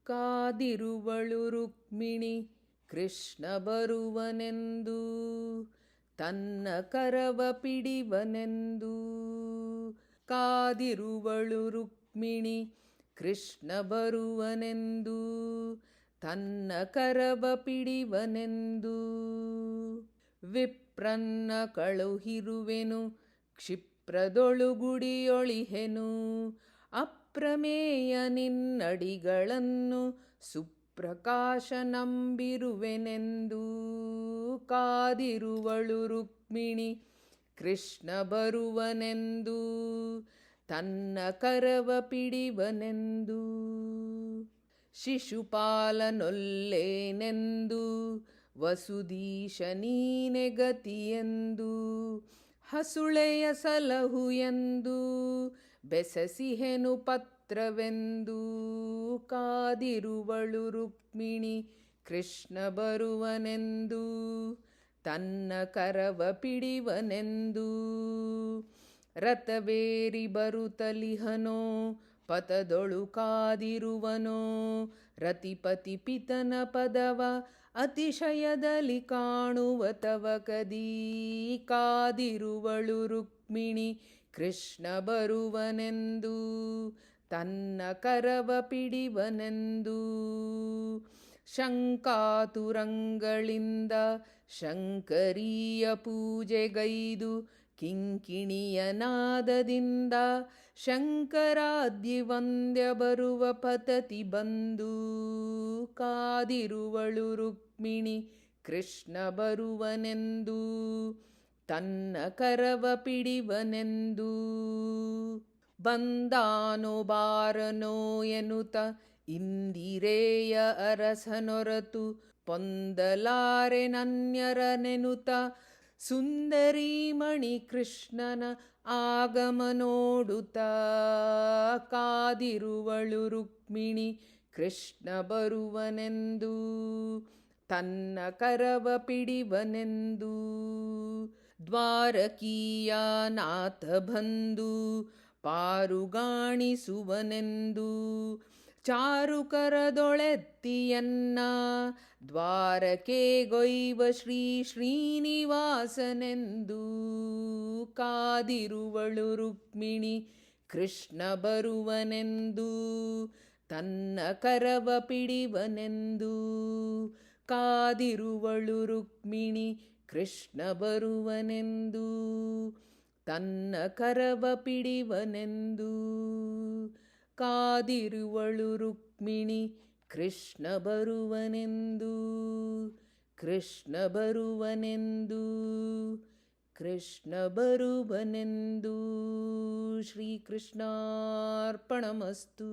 ಕಾದಿರುವಳು ರುಕ್ಮಿಣಿ ಕೃಷ್ಣ ಬರುವನೆಂದು, ತನ್ನ ಕರವ ಪಿಡಿವನೆಂದು. ಕಾದಿರುವಳು ರುಕ್ಮಿಣಿ ಕೃಷ್ಣ ಬರುವನೆಂದು, ತನ್ನ ಕರವ ಪಿಡಿವನೆಂದು. ವಿಪ್ರನ್ನ ಕಳುಹಿರುವೆನು ಕ್ಷಿಪ್ರದೊಳುಗುಡಿಯೊಳಿಹೆನು, ಅಪ್ರಮೇಯ ನಿನ್ನಡಿಗಳನ್ನು ಸುಪ್ರಕಾಶ ನಂಬಿರುವೆನೆಂದು. ಕಾದಿರುವಳು ರುಕ್ಮಿಣಿ ಕೃಷ್ಣ ಬರುವನೆಂದು, ತನ್ನ ಕರವ ಪಿಡಿವನೆಂದು. ಶಿಶುಪಾಲನೊಲ್ಲೇನೆಂದು ವಸುದೀಶ ನೀನೆ ಗತಿಯೆಂದು, ಹಸುಳೆಯ ಸಲಹು ಎಂದು ಬೆಸಸಿಹೆನು ಪತ್ರವೆಂದು. ಕಾದಿರುವಳು ರುಕ್ಮಿಣಿ ಕೃಷ್ಣ ಬರುವನೆಂದು, ತನ್ನ ಕರವ ಪಿಡಿವನೆಂದು. ರಥವೇರಿ ಬರುತ್ತಲಿಹನೋ ಪಥದೊಳು ಕಾದಿರುವನೋ, ರತಿಪತಿ ಪಿತನ ಪದವ ಅತಿಶಯದಲ್ಲಿ ಕಾಣುವ ತವಕದಿ. ಕಾದಿರುವಳು ರುಕ್ಮಿಣಿ ಕೃಷ್ಣ ಬರುವನೆಂದು, ತನ್ನ ಕರವ ಪಿಡಿವನೆಂದು. ಶಂಕಾತುರಂಗಳಿಂದ ಶಂಕರೀಯ ಪೂಜೆಗೈದು, ಕಿಂಕಿಣಿಯ ನಾದದಿಂದ ಶಂಕರಾದ್ಯ ವಂದ್ಯ ಬರುವ ಪತತಿ ಬಂದು. ಕಾದಿರುವಳು ರುಕ್ಮಿಣಿ ಕೃಷ್ಣ ಬರುವನೆಂದು, ತನ್ನ ಕರವ ಪಿಡಿವನೆಂದು. ಬಂದಾನೋ ಬಾರನೋ ಎನ್ನುತ್ತ ಇಂದಿರೇಯ ಅರಸನೊರತು, ಪೊಂದಲಾರೆ ನನ್ಯರನೆನುತ ಸುಂದರೀಮಣಿ ಕೃಷ್ಣನ ಆಗಮ ನೋಡುತ್ತ. ಕಾದಿರುವಳು ರುಕ್ಮಿಣಿ ಕೃಷ್ಣ ಬರುವನೆಂದು, ತನ್ನ ಕರವ ಪಿಡಿವನೆಂದು. ದ್ವಾರಕೀಯ ನಾಥ ಬಂದು ಪಾರುಗಾಣಿಸುವನೆಂದು, ಚಾರುಕರದೊಳೆತ್ತಿಯನ್ನ ದ್ವಾರಕೆಗೊಯ್ವ ಶ್ರೀ ಶ್ರೀನಿವಾಸನೆಂದು. ಕಾದಿರುವಳು ರುಕ್ಮಿಣಿ ಕೃಷ್ಣ ಬರುವನೆಂದು, ತನ್ನ ಕರವ ಪಿಡಿವನೆಂದು. ಕಾದಿರುವಳು ರುಕ್ಮಿಣಿ ಕೃಷ್ಣ ಬರುವನೆಂದು, ತನ್ನ ಕರವ ಪಿಡಿವನೆಂದು. ಕಾದಿರುವಳು ರುಕ್ಮಿಣಿ ಕೃಷ್ಣ ಬರುವನೆಂದು, ಕೃಷ್ಣ ಬರುವನೆಂದು, ಕೃಷ್ಣ ಬರುವನೆಂದು. ಶ್ರೀಕೃಷ್ಣಾರ್ಪಣಮಸ್ತು.